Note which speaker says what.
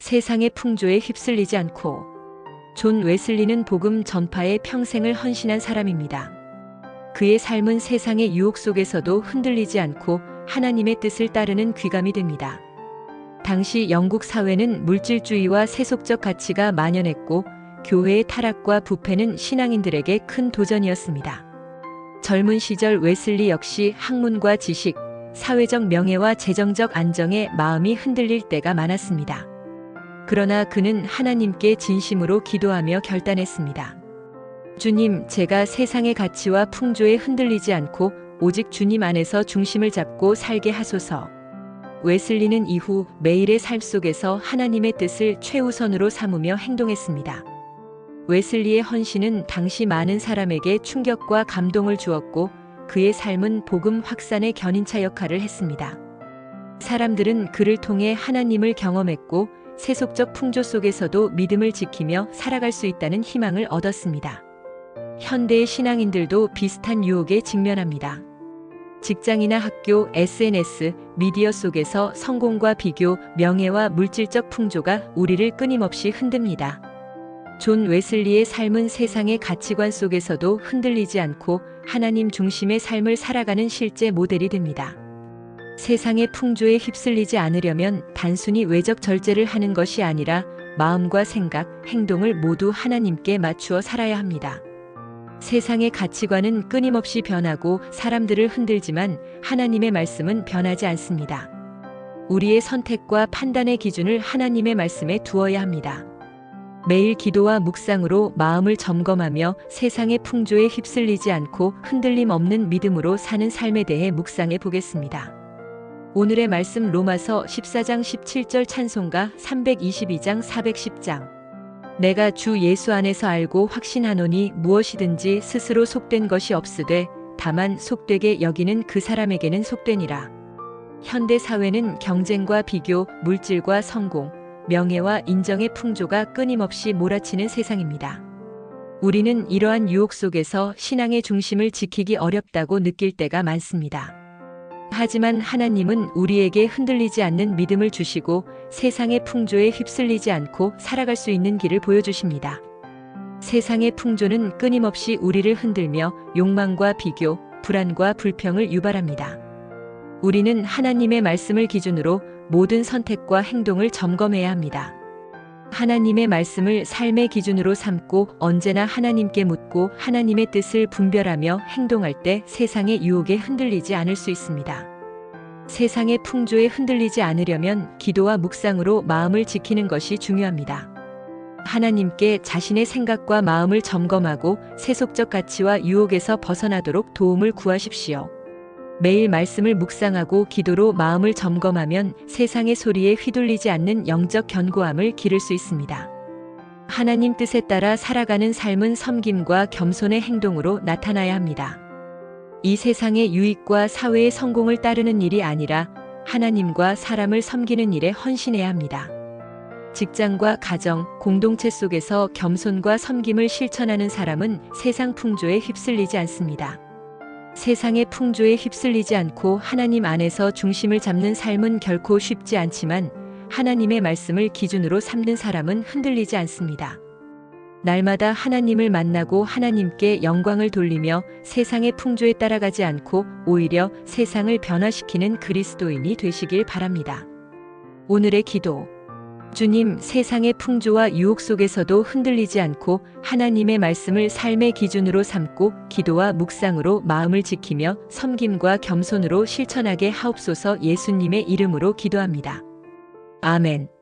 Speaker 1: 세상의 풍조에 휩쓸리지 않고. 존 웨슬리는 복음 전파에 평생을 헌신한 사람입니다. 그의 삶은 세상의 유혹 속에서도 흔들리지 않고 하나님의 뜻을 따르는 귀감이 됩니다. 당시 영국 사회는 물질주의와 세속적 가치가 만연했고 교회의 타락과 부패는 신앙인들에게 큰 도전이었습니다. 젊은 시절 웨슬리 역시 학문과 지식, 사회적 명예와 재정적 안정에 마음이 흔들릴 때가 많았습니다. 그러나 그는 하나님께 진심으로 기도하며 결단했습니다. 주님, 제가 세상의 가치와 풍조에 흔들리지 않고 오직 주님 안에서 중심을 잡고 살게 하소서. 웨슬리는 이후 매일의 삶 속에서 하나님의 뜻을 최우선으로 삼으며 행동했습니다. 웨슬리의 헌신은 당시 많은 사람에게 충격과 감동을 주었고 그의 삶은 복음 확산의 견인차 역할을 했습니다. 사람들은 그를 통해 하나님을 경험했고 세속적 풍조 속에서도 믿음을 지키며 살아갈 수 있다는 희망을 얻었습니다. 현대의 신앙인들도 비슷한 유혹에 직면합니다. 직장이나 학교, SNS, 미디어 속에서 성공과 비교, 명예와 물질적 풍조가 우리를 끊임없이 흔듭니다. 존 웨슬리의 삶은 세상의 가치관 속에서도 흔들리지 않고 하나님 중심의 삶을 살아가는 실제 모델이 됩니다. 세상의 풍조에 휩쓸리지 않으려면 단순히 외적 절제를 하는 것이 아니라 마음과 생각, 행동을 모두 하나님께 맞추어 살아야 합니다. 세상의 가치관은 끊임없이 변하고 사람들을 흔들지만 하나님의 말씀은 변하지 않습니다. 우리의 선택과 판단의 기준을 하나님의 말씀에 두어야 합니다. 매일 기도와 묵상으로 마음을 점검하며 세상의 풍조에 휩쓸리지 않고 흔들림 없는 믿음으로 사는 삶에 대해 묵상해 보겠습니다. 오늘의 말씀 로마서 14장 17절 찬송가 322장 410장. 내가 주 예수 안에서 알고 확신하노니 무엇이든지 스스로 속된 것이 없으되 다만 속되게 여기는 그 사람에게는 속되니라. 현대 사회는 경쟁과 비교, 물질과 성공, 명예와 인정의 풍조가 끊임없이 몰아치는 세상입니다. 우리는 이러한 유혹 속에서 신앙의 중심을 지키기 어렵다고 느낄 때가 많습니다. 하지만 하나님은 우리에게 흔들리지 않는 믿음을 주시고 세상의 풍조에 휩쓸리지 않고 살아갈 수 있는 길을 보여주십니다. 세상의 풍조는 끊임없이 우리를 흔들며 욕망과 비교, 불안과 불평을 유발합니다. 우리는 하나님의 말씀을 기준으로 모든 선택과 행동을 점검해야 합니다. 하나님의 말씀을 삶의 기준으로 삼고 언제나 하나님께 묻고 하나님의 뜻을 분별하며 행동할 때 세상의 유혹에 흔들리지 않을 수 있습니다. 세상의 풍조에 흔들리지 않으려면 기도와 묵상으로 마음을 지키는 것이 중요합니다. 하나님께 자신의 생각과 마음을 점검하고 세속적 가치와 유혹에서 벗어나도록 도움을 구하십시오. 매일 말씀을 묵상하고 기도로 마음을 점검하면 세상의 소리에 휘둘리지 않는 영적 견고함을 기를 수 있습니다. 하나님 뜻에 따라 살아가는 삶은 섬김과 겸손의 행동으로 나타나야 합니다. 이 세상의 유익과 사회의 성공을 따르는 일이 아니라 하나님과 사람을 섬기는 일에 헌신해야 합니다. 직장과 가정, 공동체 속에서 겸손과 섬김을 실천하는 사람은 세상 풍조에 휩쓸리지 않습니다. 세상의 풍조에 휩쓸리지 않고 하나님 안에서 중심을 잡는 삶은 결코 쉽지 않지만 하나님의 말씀을 기준으로 삼는 사람은 흔들리지 않습니다. 날마다 하나님을 만나고 하나님께 영광을 돌리며 세상의 풍조에 따라가지 않고 오히려 세상을 변화시키는 그리스도인이 되시길 바랍니다. 오늘의 기도. 주님, 세상의 풍조와 유혹 속에서도 흔들리지 않고 하나님의 말씀을 삶의 기준으로 삼고 기도와 묵상으로 마음을 지키며 섬김과 겸손으로 실천하게 하옵소서. 예수님의 이름으로 기도합니다. 아멘.